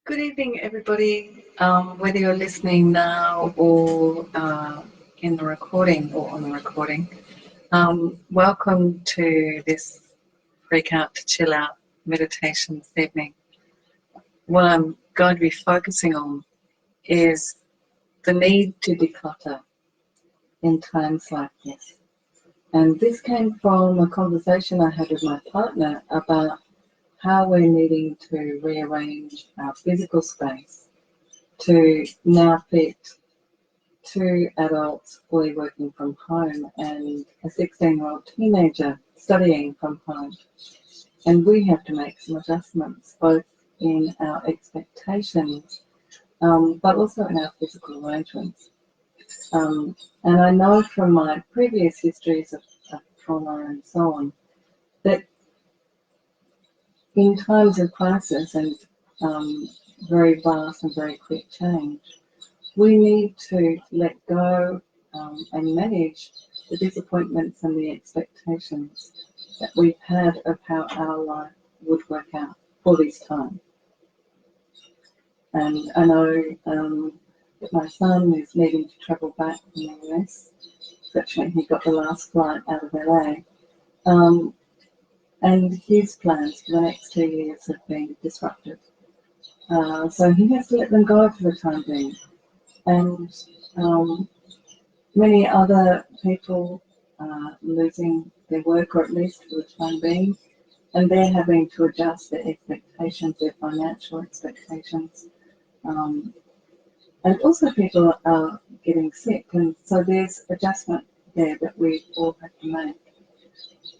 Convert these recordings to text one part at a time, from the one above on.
Good evening, everybody. Whether you're listening now or in the recording or on the recording, welcome to this Freak Out to Chill Out meditation this evening. What I'm going to be focusing on is the need to declutter in times like this. And this came from a conversation I had with my partner about how we're needing to rearrange our physical space to now fit two adults fully working from home and a 16-year-old teenager studying from home. And we have to make some adjustments both in our expectations but also in our physical arrangements. And I know from my previous histories of trauma and so on that in times of crisis and very vast and very quick change, we need to let go and manage the disappointments and the expectations that we've had of how our life would work out for this time. And I know that my son is needing to travel back from the US. Fortunately, he got the last flight out of LA. And his plans for the next 2 years have been disrupted. So he has to let them go for the time being. And many other people are losing their work, or at least for the time being, and they're having to adjust their expectations, their financial expectations. And also people are getting sick, and so there's adjustment there that we all have to make.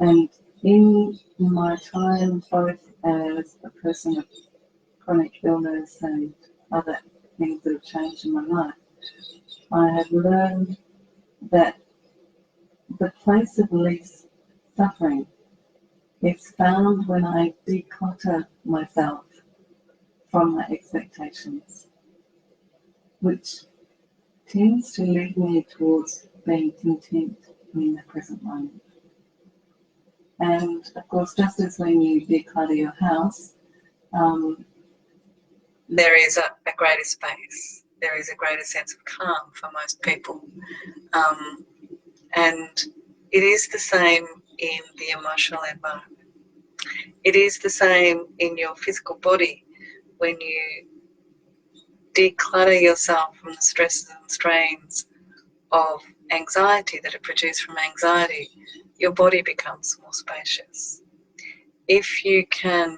And in my time, both as a person of chronic illness and other things that have changed in my life, I have learned that the place of least suffering is found when I declutter myself from my expectations, which tends to lead me towards being content in the present moment. And of course, just as when you declutter your house, there is a greater space, there is a greater sense of calm for most people. And it is the same in the emotional environment. It is the same in your physical body. When you declutter yourself from the stresses and strains of anxiety that are produced from anxiety, your body becomes more spacious. If you can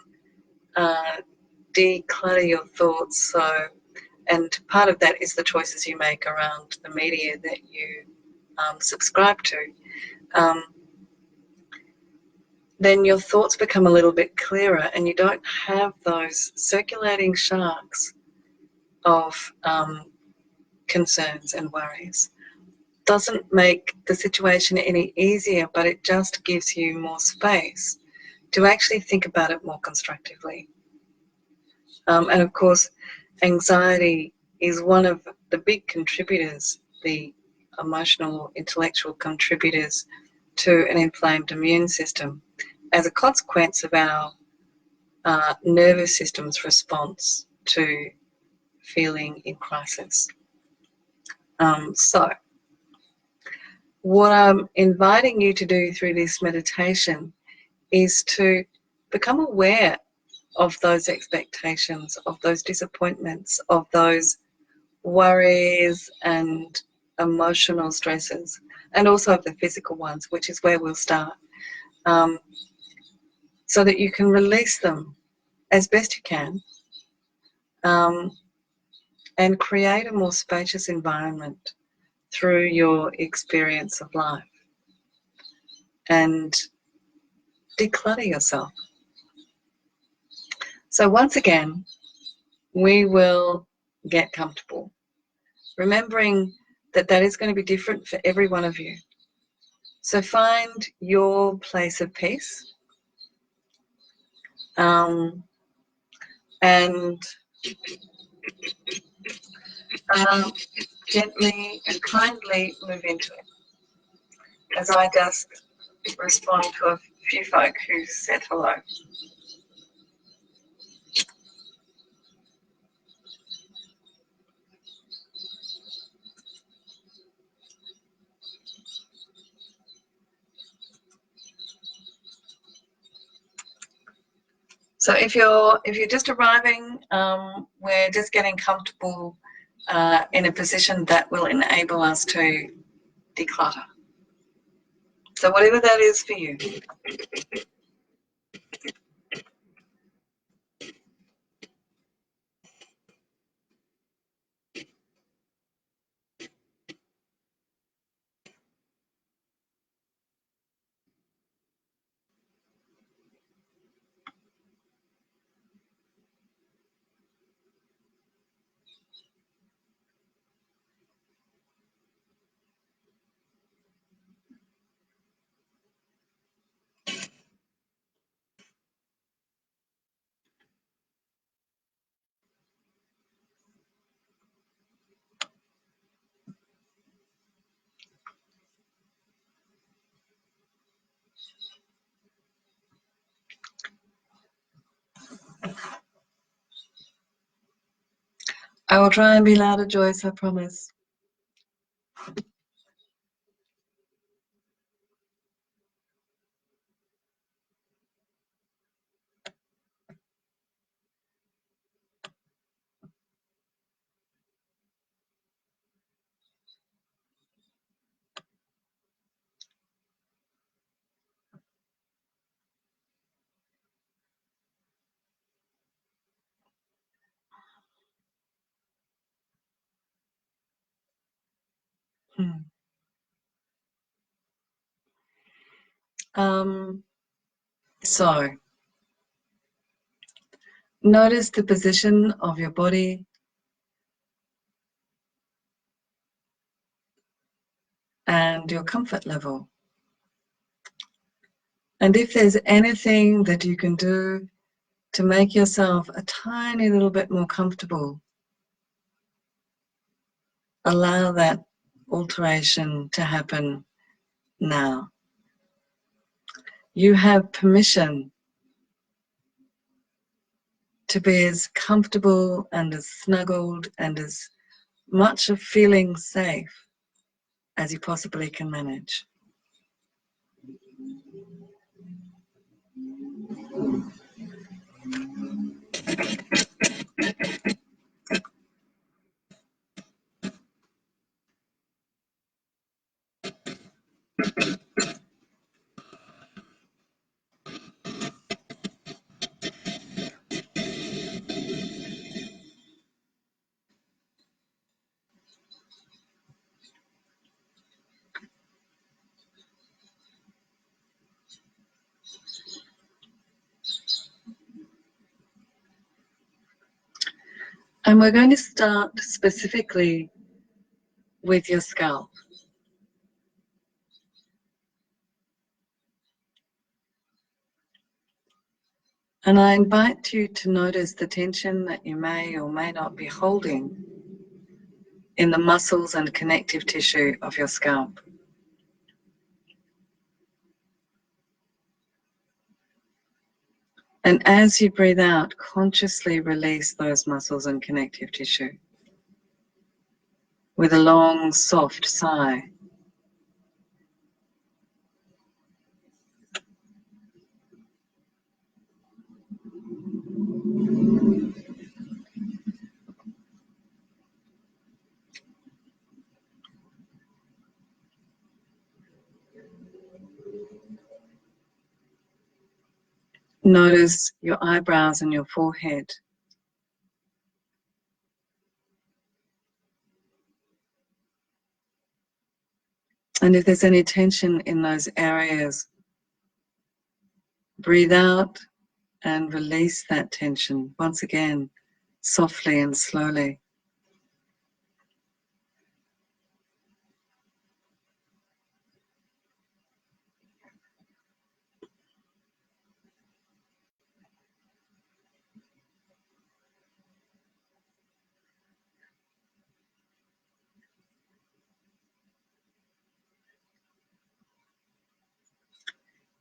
declutter your thoughts, and part of that is the choices you make around the media that you subscribe to, then your thoughts become a little bit clearer and you don't have those circulating sharks of concerns and worries. Doesn't make the situation any easier, but it just gives you more space to actually think about it more constructively. And of course, anxiety is one of the big contributors, the emotional, intellectual contributors to an inflamed immune system as a consequence of our nervous system's response to feeling in crisis. So what I'm inviting you to do through this meditation is to become aware of those expectations, of those disappointments, of those worries and emotional stresses, and also of the physical ones, which is where we'll start, so that you can release them as best you can, and create a more spacious environment through your experience of life, and declutter yourself. So once again, we will get comfortable, remembering that that is going to be different for every one of you. So find your place of peace, and gently and kindly move into it. As I just respond to a few folk who said hello. So if you're just arriving, we're just getting comfortable in a position that will enable us to declutter. So whatever that is for you. I will try and be louder, Joyce, I promise. So notice the position of your body, and your comfort level. And if there's anything that you can do to make yourself a tiny little bit more comfortable, allow that alteration to happen now. You have permission to be as comfortable and as snuggled and as much of feeling safe as you possibly can manage. And we're going to start specifically with your scalp. And I invite you to notice the tension that you may or may not be holding in the muscles and connective tissue of your scalp. And as you breathe out, consciously release those muscles and connective tissue with a long, soft sigh. Notice your eyebrows and your forehead. And if there's any tension in those areas, breathe out and release that tension once again, softly and slowly.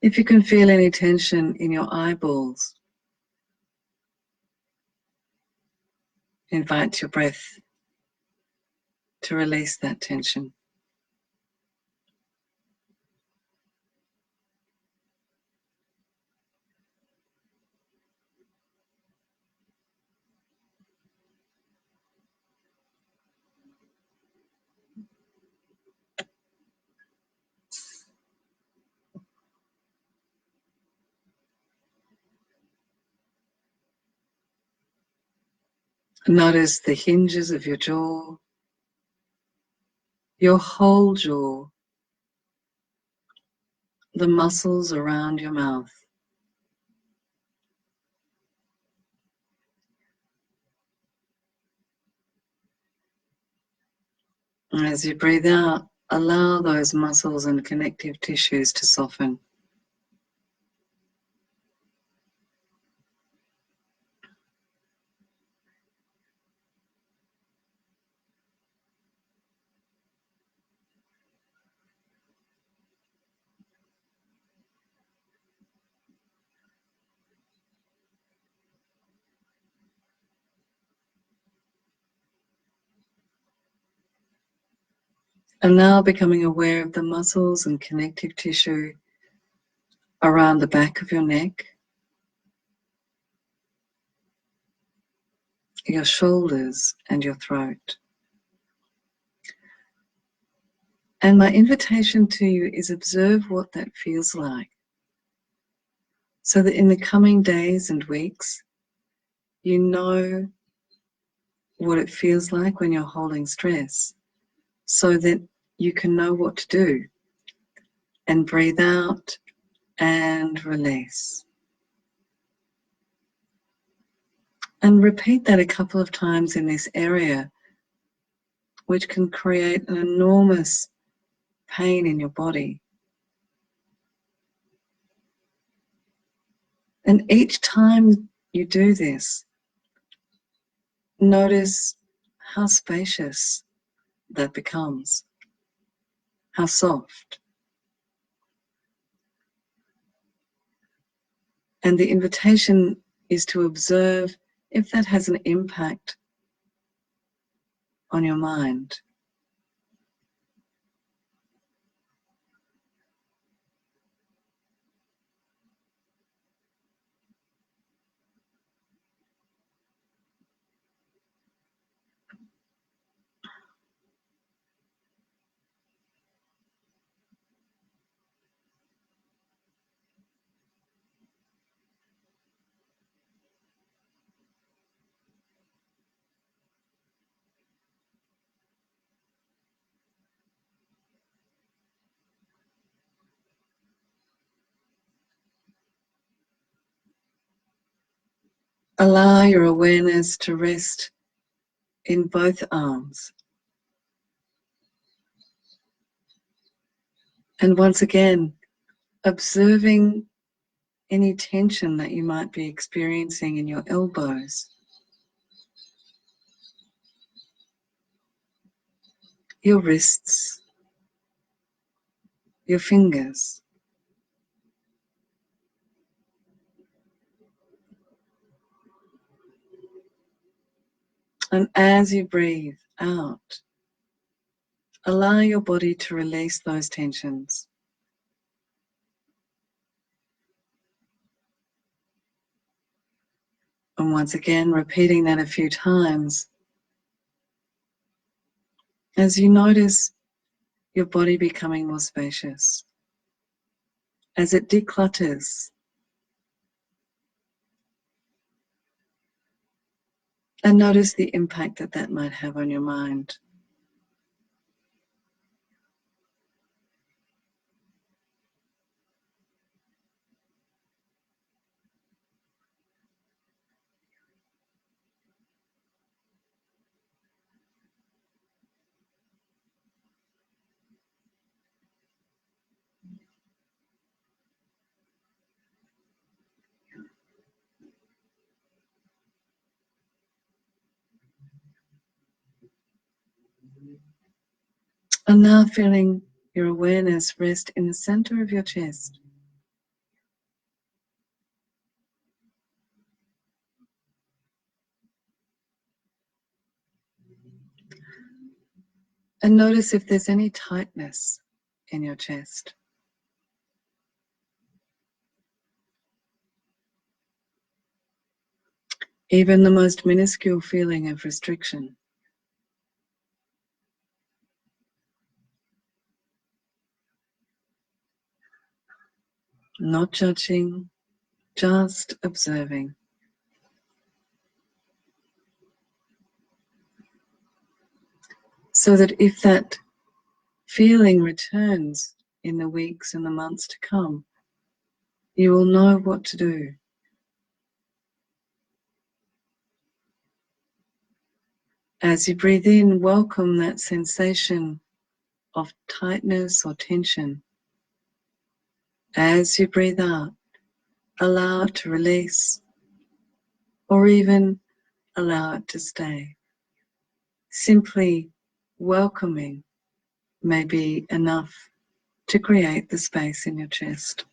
If you can feel any tension in your eyeballs, invite your breath to release that tension. Notice the hinges of your jaw, your whole jaw, the muscles around your mouth. And as you breathe out, allow those muscles and connective tissues to soften. And now becoming aware of the muscles and connective tissue around the back of your neck, your shoulders, and your throat. And my invitation to you is observe what that feels like, so that in the coming days and weeks, you know what it feels like when you're holding stress, so that you can know what to do and breathe out and release. And repeat that a couple of times in this area, which can create an enormous pain in your body. And each time you do this, notice how spacious that becomes, how soft. And the invitation is to observe if that has an impact on your mind. Allow your awareness to rest in both arms. And once again, observing any tension that you might be experiencing in your elbows, your wrists, your fingers. And as you breathe out, allow your body to release those tensions. And once again, repeating that a few times, as you notice your body becoming more spacious, as it declutters, and notice the impact that that might have on your mind. And now feeling your awareness rest in the center of your chest. And notice if there's any tightness in your chest. Even the most minuscule feeling of restriction. Not judging, just observing. so that if that feeling returns in the weeks and the months to come, you will know what to do. As you breathe in, welcome that sensation of tightness or tension. As you breathe out, allow it to release, or even allow it to stay. Simply welcoming may be enough to create the space in your chest.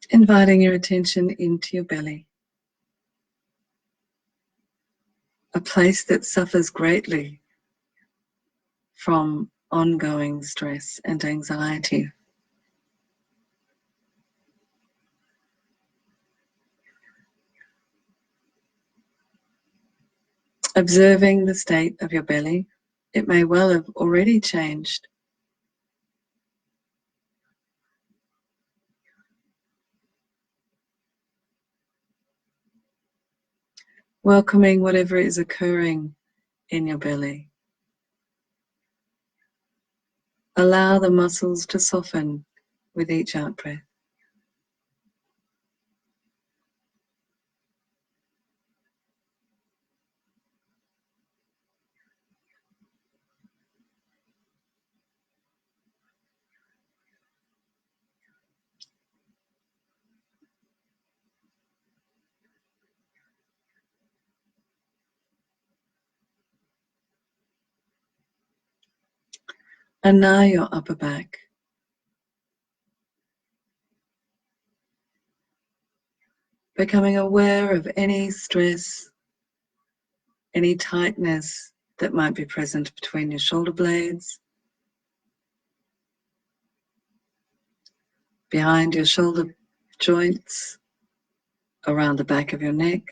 Inviting your attention into your belly, a place that suffers greatly from ongoing stress and anxiety. Observing the state of your belly, it may well have already changed. Welcoming whatever is occurring in your belly. Allow the muscles to soften with each out-breath. And now your upper back. Becoming aware of any stress, any tightness that might be present between your shoulder blades, behind your shoulder joints, around the back of your neck.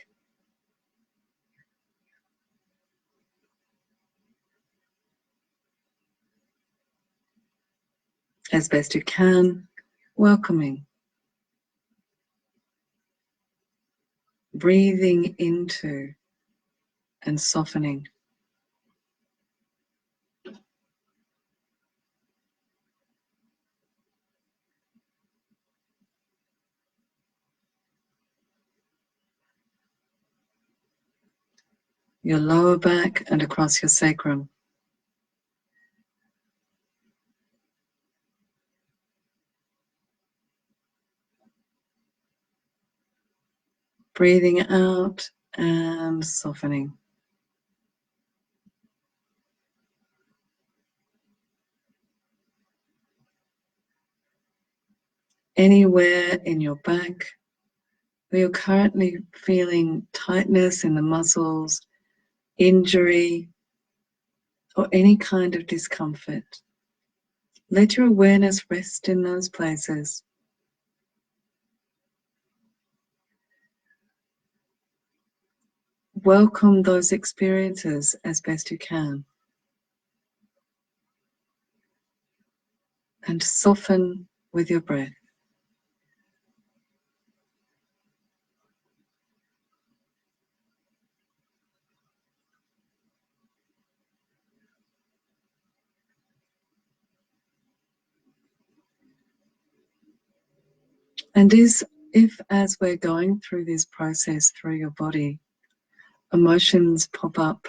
As best you can, welcoming, breathing into and softening. Your lower back and across your sacrum. Breathing out and softening. Anywhere in your back where you're currently feeling tightness in the muscles, injury, or any kind of discomfort, let your awareness rest in those places. Welcome those experiences as best you can. And soften with your breath. And if as we're going through this process through your body, emotions pop up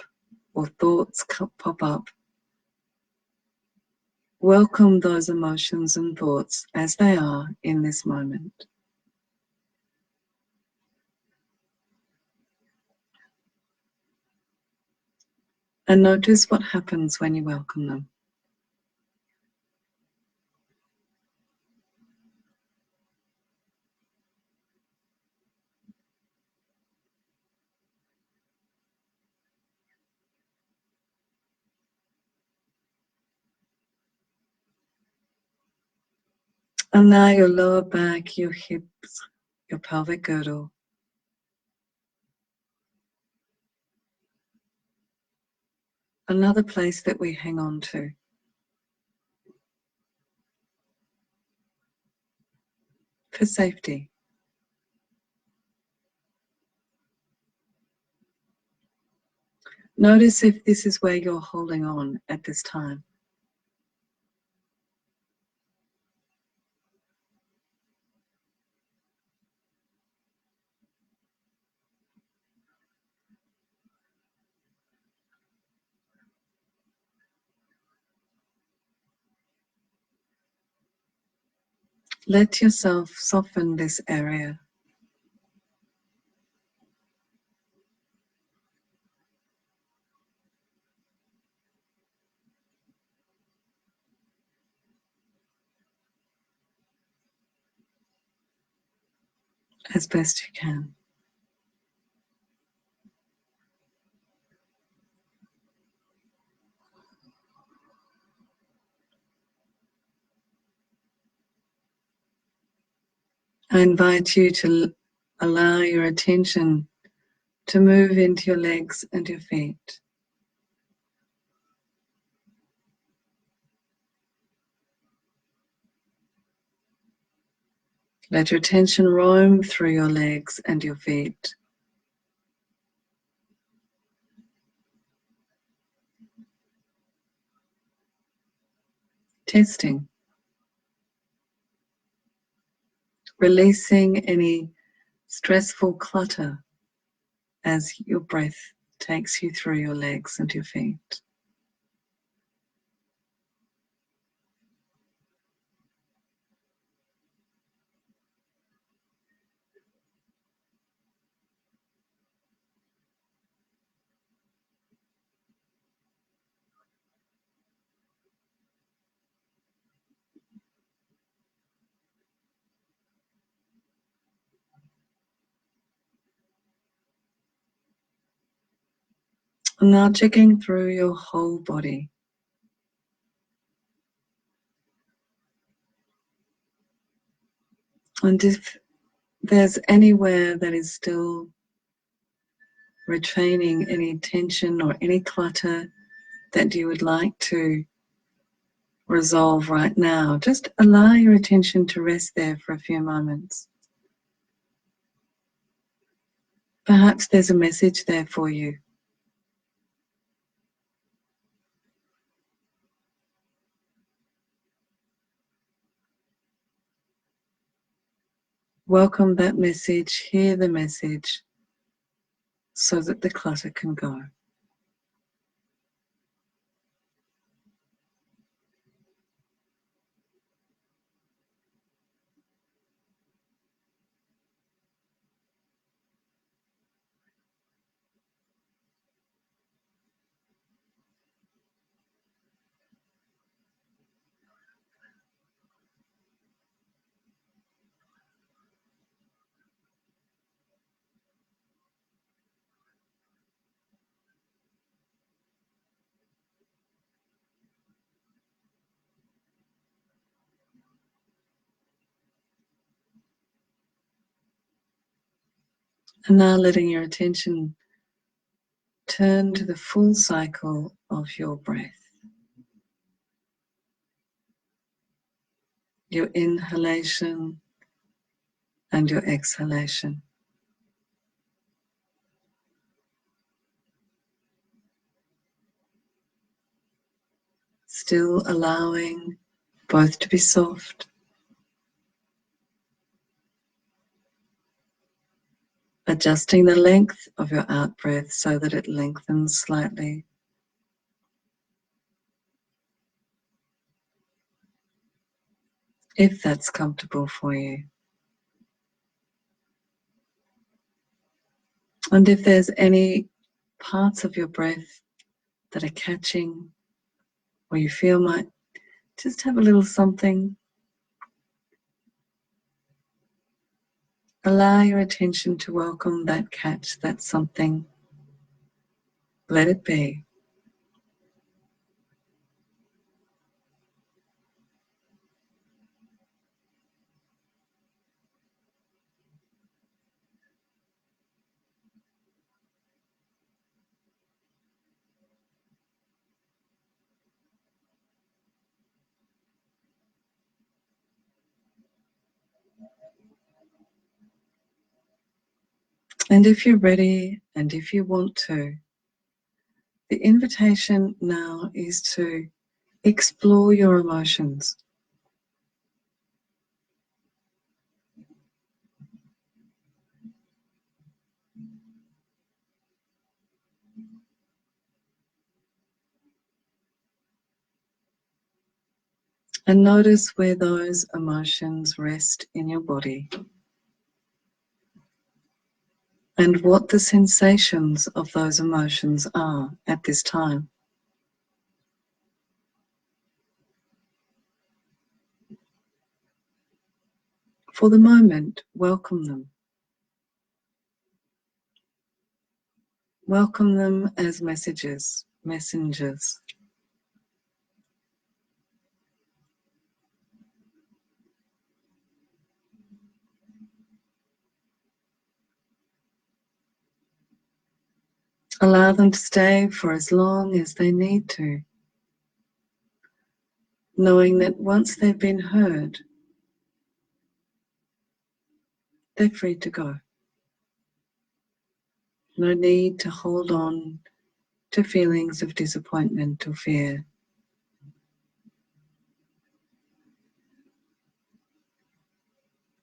or thoughts pop up, welcome those emotions and thoughts as they are in this moment. And notice what happens when you welcome them. And now your lower back, your hips, your pelvic girdle. Another place that we hang on to. For safety. Notice if this is where you're holding on at this time. Let yourself soften this area. As best you can. I invite you to allow your attention to move into your legs and your feet. Let your attention roam through your legs and your feet. Testing. Releasing any stressful clutter as your breath takes you through your legs and your feet. And now checking through your whole body. And if there's anywhere that is still retaining any tension or any clutter that you would like to resolve right now, just allow your attention to rest there for a few moments. Perhaps there's a message there for you. Welcome that message, hear the message, so that the clutter can go. And now letting your attention turn to the full cycle of your breath. Your inhalation and your exhalation. Still allowing both to be soft. Adjusting the length of your out breath so that it lengthens slightly. If that's comfortable for you. And if there's any parts of your breath that are catching or you feel might just have a little something, allow your attention to welcome that catch, that something. Let it be. And if you're ready and if you want to, the invitation now is to explore your emotions. And notice where those emotions rest in your body and what the sensations of those emotions are at this time. For the moment, welcome them. Welcome them as messengers. Allow them to stay for as long as they need to, knowing that once they've been heard, they're free to go. No need to hold on to feelings of disappointment or fear.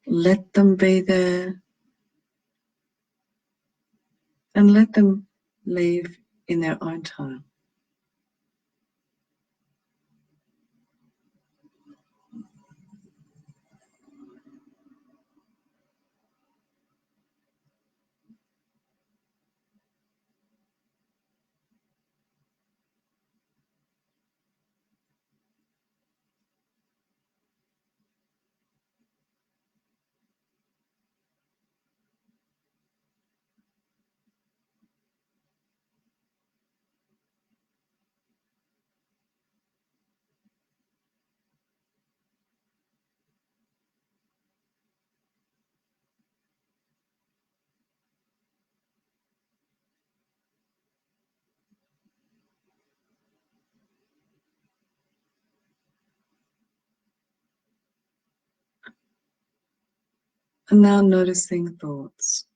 Let them be there and let them leave in their own time. And now noticing thoughts.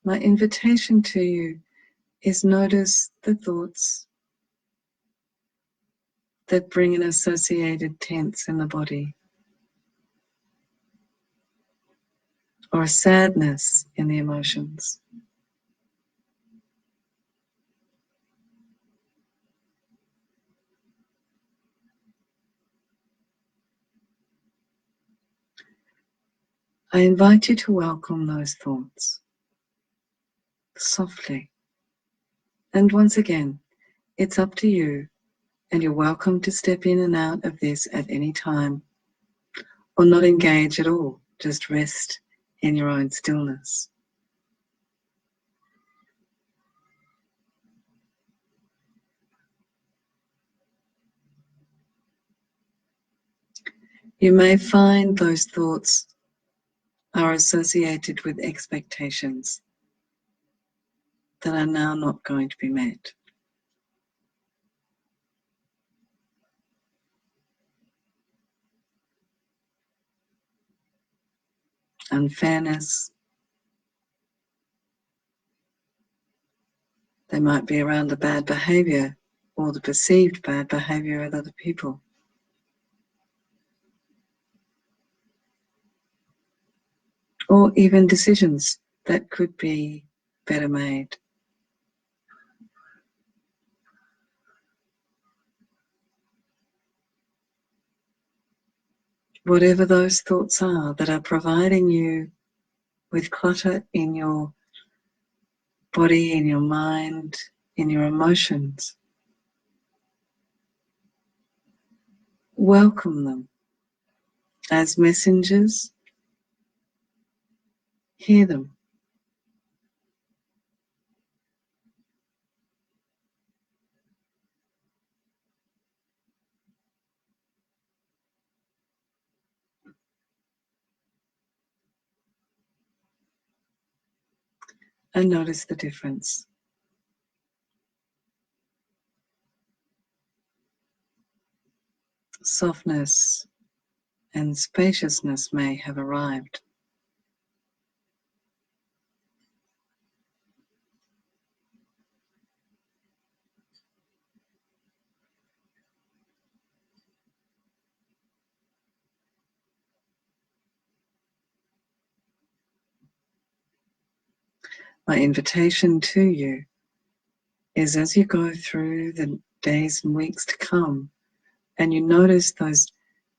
My invitation to you is notice the thoughts that bring an associated tense in the body, or a sadness in the emotions. I invite you to welcome those thoughts softly. And once again, it's up to you, and you're welcome to step in and out of this at any time, or not engage at all. Just rest in your own stillness. You may find those thoughts are associated with expectations that are now not going to be met. Unfairness. They might be around the bad behavior or the perceived bad behavior of other people. Or even decisions that could be better made. Whatever those thoughts are that are providing you with clutter in your body, in your mind, in your emotions, welcome them as messengers. Hear them. And notice the difference. softness and spaciousness may have arrived. My invitation to you is, as you go through the days and weeks to come, and you notice those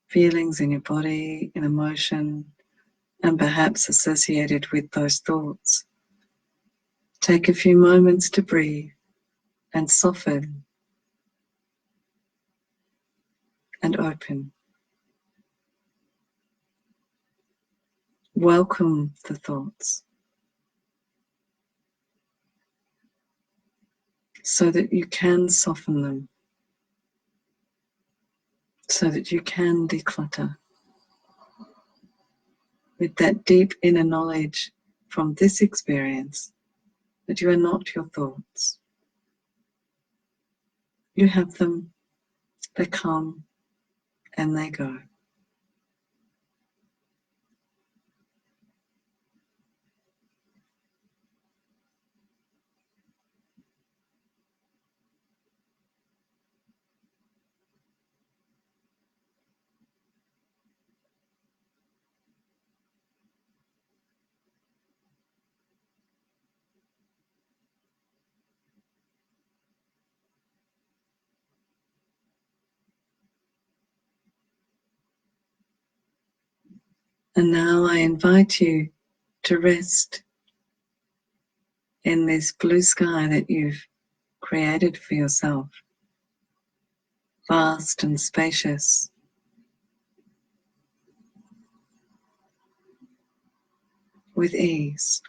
feelings in your body, in emotion, and perhaps associated with those thoughts, take a few moments to breathe and soften and open. Welcome the thoughts so that you can soften them, so that you can declutter with that deep inner knowledge from this experience that you are not your thoughts. You have them, they come and they go. And now I invite you to rest in this blue sky that you've created for yourself, vast and spacious, with ease.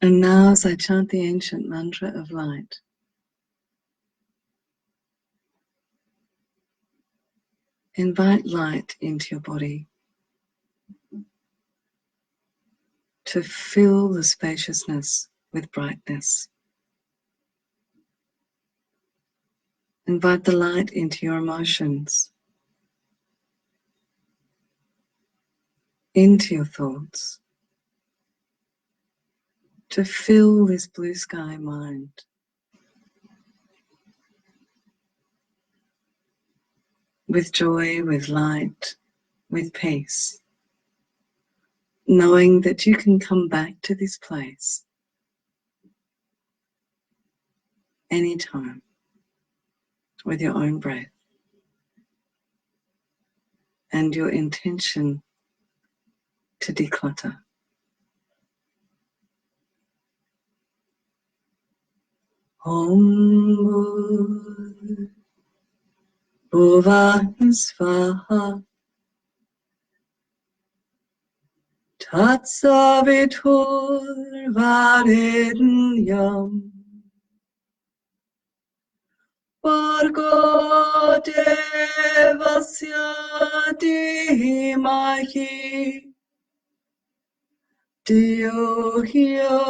And now, as I chant the ancient mantra of light, invite light into your body to fill the spaciousness with brightness. Invite the light into your emotions, into your thoughts, to fill this blue sky mind. With joy, with light, with peace, knowing that you can come back to this place anytime with your own breath and your intention to declutter. Om Bhuva Svaha Tatsavitur Varenyam Bhargo Devasya Dhimahi Dhiyo Hyo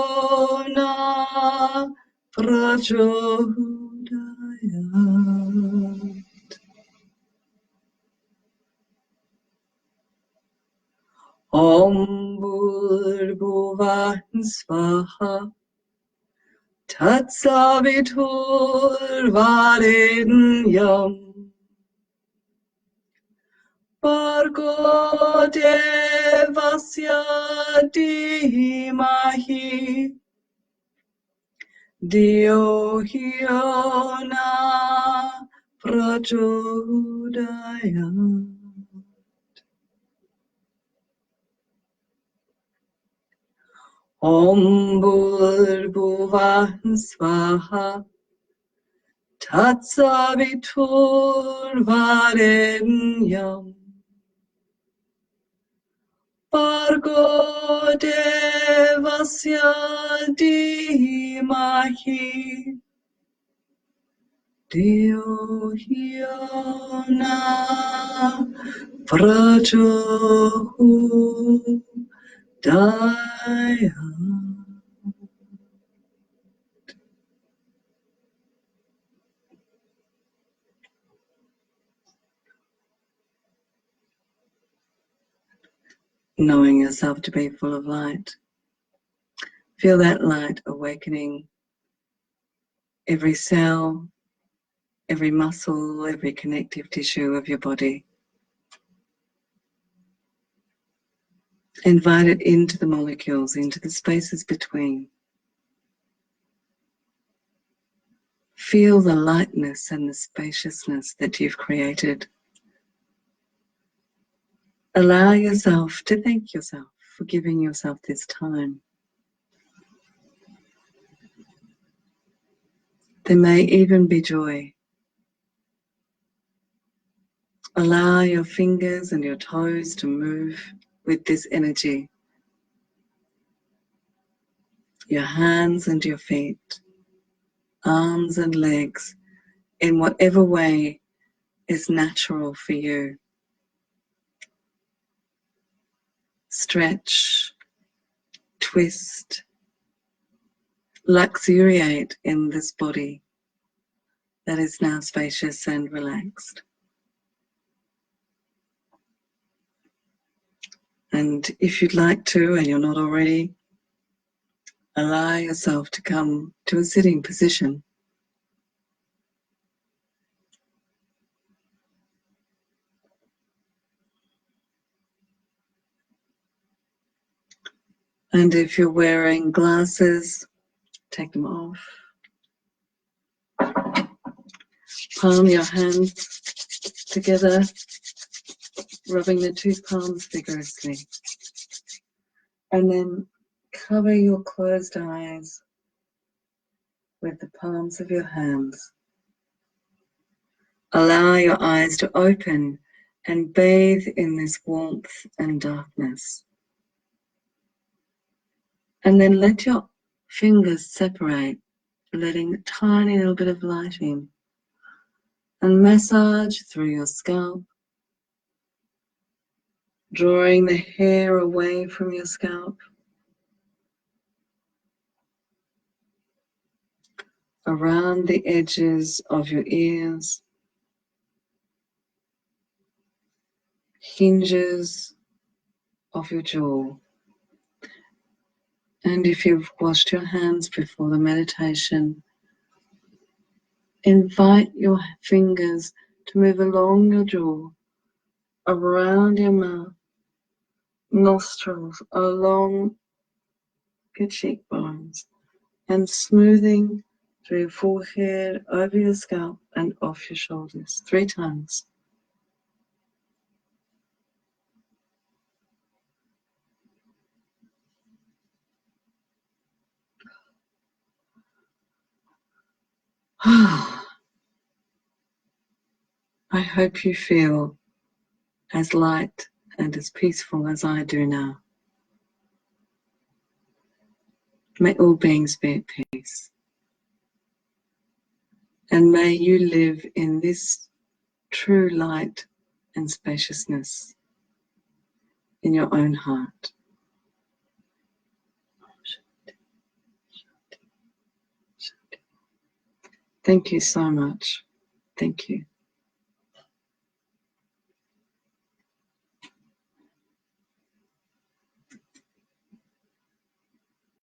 Na Prachodayat. Om Bhurbhuvah Svaha Tatsaviturvarenyam Bhargo Devasya Dhimahi Dhiyo Hyo Na Prachodayat. Om Bhurbhuvah Svaha Tatsaviturvarenyam Bhargo Devasya Dhimahi Dhiyo Hyo Na Prachodayat. Knowing yourself to be full of light. Feel that light awakening every cell, every muscle, every connective tissue of your body. Invite it into the molecules, into the spaces between. Feel the lightness and the spaciousness that you've created. Allow yourself to thank yourself for giving yourself this time. There may even be joy. Allow your fingers and your toes to move with this energy. Your hands and your feet, arms and legs, in whatever way is natural for you. Stretch, twist, luxuriate in this body that is now spacious and relaxed. And if you'd like to, and you're not already, allow yourself to come to a sitting position. And if you're wearing glasses, take them off. Palm your hands together, rubbing the two palms vigorously. And then cover your closed eyes with the palms of your hands. Allow your eyes to open and bathe in this warmth and darkness. And then let your fingers separate, letting a tiny little bit of light in. And massage through your scalp, drawing the hair away from your scalp, around the edges of your ears, hinges of your jaw. And if you've washed your hands before the meditation, invite your fingers to move along your jaw, around your mouth, nostrils, along your cheekbones, and smoothing through your forehead, over your scalp, and off your shoulders 3 times. I hope you feel as light and as peaceful as I do now. May all beings be at peace. And may you live in this true light and spaciousness in your own heart. Thank you so much. Thank you.